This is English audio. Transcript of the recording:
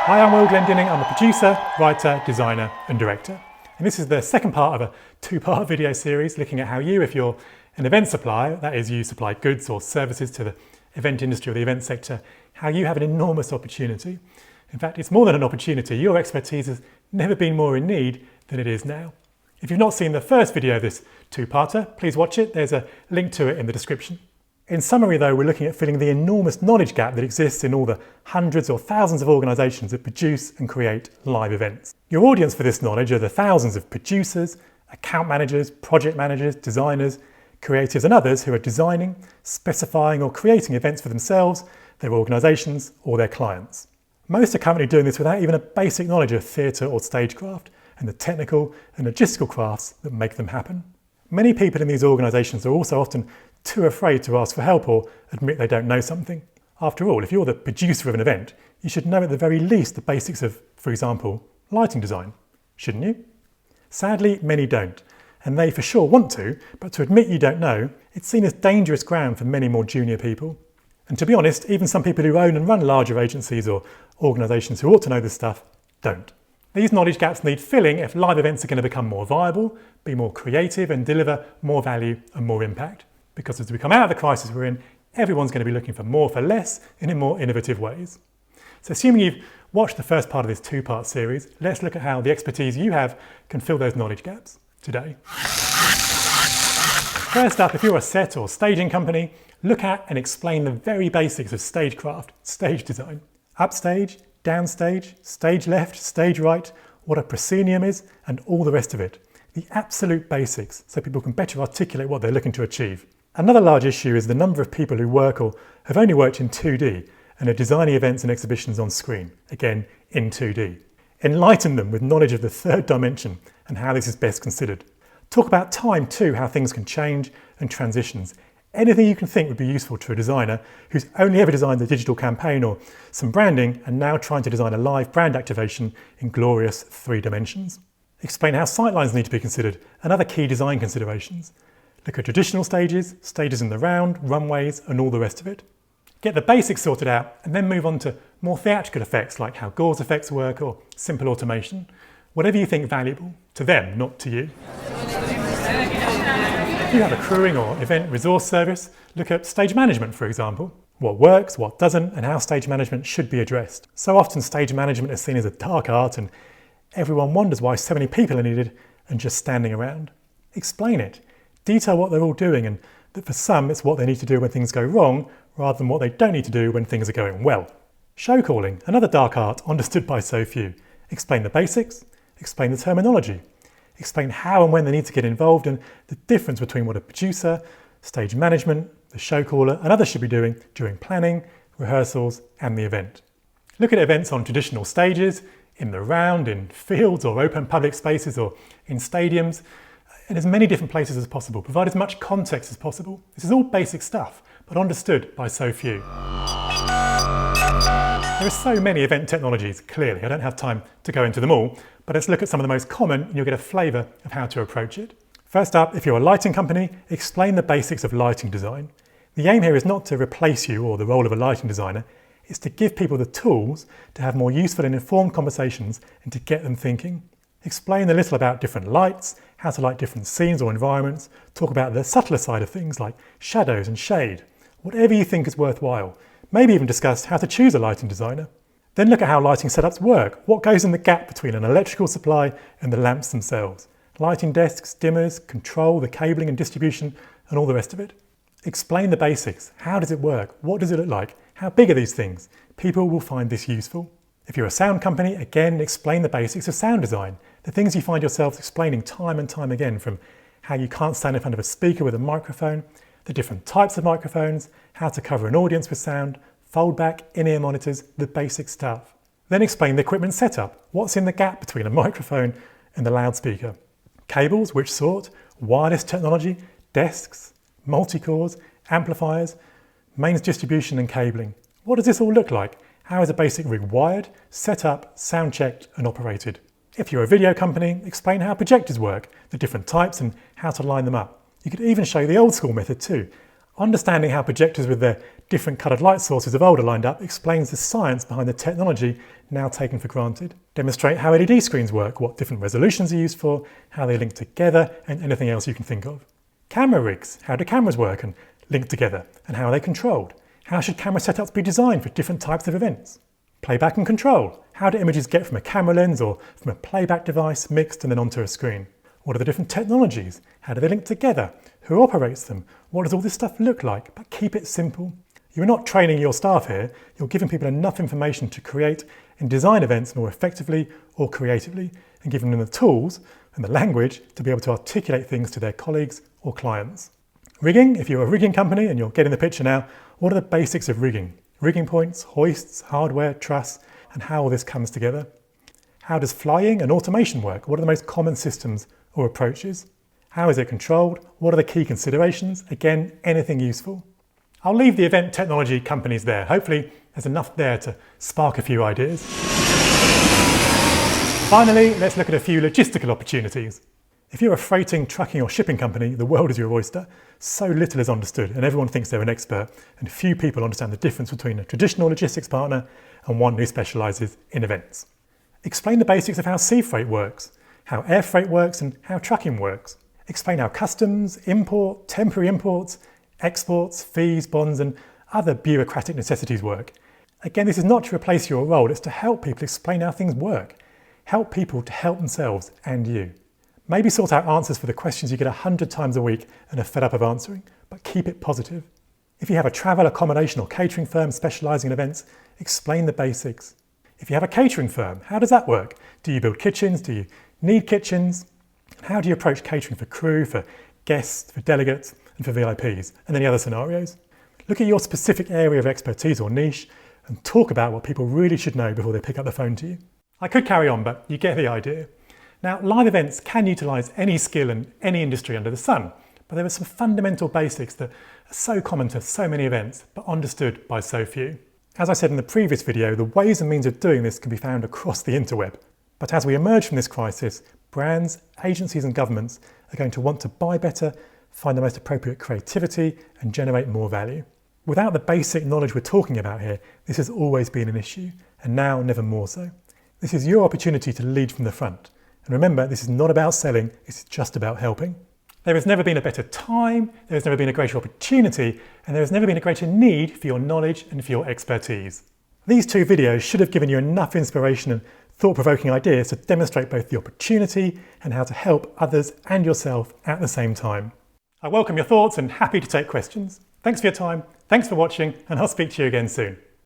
Hi, I'm Will Glendinning. I'm a producer, writer, designer and director. And this is the second part of a two-part video series looking at how you, if you're an event supplier, that is you supply goods or services to the event industry or the event sector, how you have an enormous opportunity. In fact, it's more than an opportunity. Your expertise has never been more in need than it is now. If you've not seen the first video of this two-parter, please watch it. There's a link to it in the description. In summary though, we're looking at filling the enormous knowledge gap that exists in all the hundreds or thousands of organisations that produce and create live events. Your audience for this knowledge are the thousands of producers, account managers, project managers, designers, creatives and others who are designing, specifying or creating events for themselves, their organisations or their clients. Most are currently doing this without even a basic knowledge of theatre or stagecraft and the technical and logistical crafts that make them happen. Many people in these organisations are also often too afraid to ask for help or admit they don't know something. After all, if you're the producer of an event, you should know at the very least the basics of, for example, lighting design, shouldn't you? Sadly, many don't, and they for sure want to, but to admit you don't know, it's seen as dangerous ground for many more junior people. And to be honest, even some people who own and run larger agencies or organisations who ought to know this stuff don't. These knowledge gaps need filling if live events are going to become more viable, be more creative and deliver more value and more impact. Because as we come out of the crisis we're in, everyone's going to be looking for more for less and in more innovative ways. So assuming you've watched the first part of this two-part series, let's look at how the expertise you have can fill those knowledge gaps today. First up, if you're a set or staging company, look at and explain the very basics of stagecraft, stage design. Upstage, downstage, stage left, stage right, what a proscenium is, and all the rest of it. The absolute basics, so people can better articulate what they're looking to achieve. Another large issue is the number of people who work or have only worked in 2D and are designing events and exhibitions on screen, again in 2D. Enlighten them with knowledge of the third dimension and how this is best considered. Talk about time too, how things can change and transitions. Anything you can think would be useful to a designer who's only ever designed a digital campaign or some branding and now trying to design a live brand activation in glorious 3 dimensions. Explain how sightlines need to be considered and other key design considerations. Look at traditional stages, stages in the round, runways and all the rest of it. Get the basics sorted out and then move on to more theatrical effects like how gauze effects work or simple automation. Whatever you think valuable, to them, not to you. If you have a crewing or event resource service, look at stage management for example. What works, what doesn't and how stage management should be addressed. So often stage management is seen as a dark art and everyone wonders why so many people are needed and just standing around. Explain it. Detail what they're all doing and that for some it's what they need to do when things go wrong rather than what they don't need to do when things are going well. Show calling, another dark art understood by so few. Explain the basics, explain the terminology, explain how and when they need to get involved and the difference between what a producer, stage management, the show caller and others should be doing during planning, rehearsals and the event. Look at events on traditional stages, in the round, in fields or open public spaces or in stadiums, in as many different places as possible. Provide as much context as possible. This is all basic stuff, but understood by so few. There are so many event technologies, clearly. I don't have time to go into them all, but let's look at some of the most common and you'll get a flavour of how to approach it. First up, if you're a lighting company, explain the basics of lighting design. The aim here is not to replace you or the role of a lighting designer, it's to give people the tools to have more useful and informed conversations and to get them thinking. Explain a little about different lights, how to light different scenes or environments, talk about the subtler side of things like shadows and shade, whatever you think is worthwhile. Maybe even discuss how to choose a lighting designer. Then look at how lighting setups work, what goes in the gap between an electrical supply and the lamps themselves. Lighting desks, dimmers, control, the cabling and distribution and all the rest of it. Explain the basics. How does it work? What does it look like? How big are these things? People will find this useful. If you're a sound company, again, explain the basics of sound design. The things you find yourselves explaining time and time again, from how you can't stand in front of a speaker with a microphone, the different types of microphones, how to cover an audience with sound, foldback, in-ear monitors, the basic stuff. Then explain the equipment setup. What's in the gap between a microphone and the loudspeaker? Cables, which sort? Wireless technology, desks, multi-cores, amplifiers, mains distribution and cabling. What does this all look like? How is a basic rig wired, set up, sound checked and operated? If you're a video company, explain how projectors work, the different types and how to line them up. You could even show the old school method too. Understanding how projectors with their different coloured light sources of old are lined up explains the science behind the technology now taken for granted. Demonstrate how LED screens work, what different resolutions are used for, how they link together, and anything else you can think of. Camera rigs, how do cameras work and link together, and how are they controlled? How should camera setups be designed for different types of events? Playback and control, how do images get from a camera lens or from a playback device mixed and then onto a screen? What are the different technologies? How do they link together? Who operates them? What does all this stuff look like? But keep it simple. You're not training your staff here, you're giving people enough information to create and design events more effectively or creatively, and giving them the tools and the language to be able to articulate things to their colleagues or clients. Rigging, if you're a rigging company and you're getting the picture now, what are the basics of rigging? Rigging points, hoists, hardware, truss, and how all this comes together. How does flying and automation work? What are the most common systems or approaches? How is it controlled? What are the key considerations? Again, anything useful. I'll leave the event technology companies there. Hopefully there's enough there to spark a few ideas. Finally, let's look at a few logistical opportunities. If you're a freighting, trucking or shipping company, the world is your oyster. So little is understood and everyone thinks they're an expert, and few people understand the difference between a traditional logistics partner and one who specialises in events. Explain the basics of how sea freight works, how air freight works and how trucking works. Explain how customs, import, temporary imports, exports, fees, bonds and other bureaucratic necessities work. Again, this is not to replace your role, it's to help people explain how things work. Help people to help themselves and you. Maybe sort out answers for the questions you get 100 times a week and are fed up of answering, but keep it positive. If you have a travel, accommodation or catering firm specialising in events, explain the basics. If you have a catering firm, how does that work? Do you build kitchens? Do you need kitchens? How do you approach catering for crew, for guests, for delegates and for VIPs, and any other scenarios? Look at your specific area of expertise or niche and talk about what people really should know before they pick up the phone to you. I could carry on, but you get the idea. Now, live events can utilise any skill in any industry under the sun, but there are some fundamental basics that are so common to so many events, but understood by so few. As I said in the previous video, the ways and means of doing this can be found across the interweb. But as we emerge from this crisis, brands, agencies and governments are going to want to buy better, find the most appropriate creativity and generate more value. Without the basic knowledge we're talking about here, this has always been an issue, and now never more so. This is your opportunity to lead from the front. And remember, this is not about selling, it's just about helping. There has never been a better time, there has never been a greater opportunity, and there has never been a greater need for your knowledge and for your expertise. These two videos should have given you enough inspiration and thought-provoking ideas to demonstrate both the opportunity and how to help others and yourself at the same time. I welcome your thoughts and happy to take questions. Thanks for your time, thanks for watching, and I'll speak to you again soon.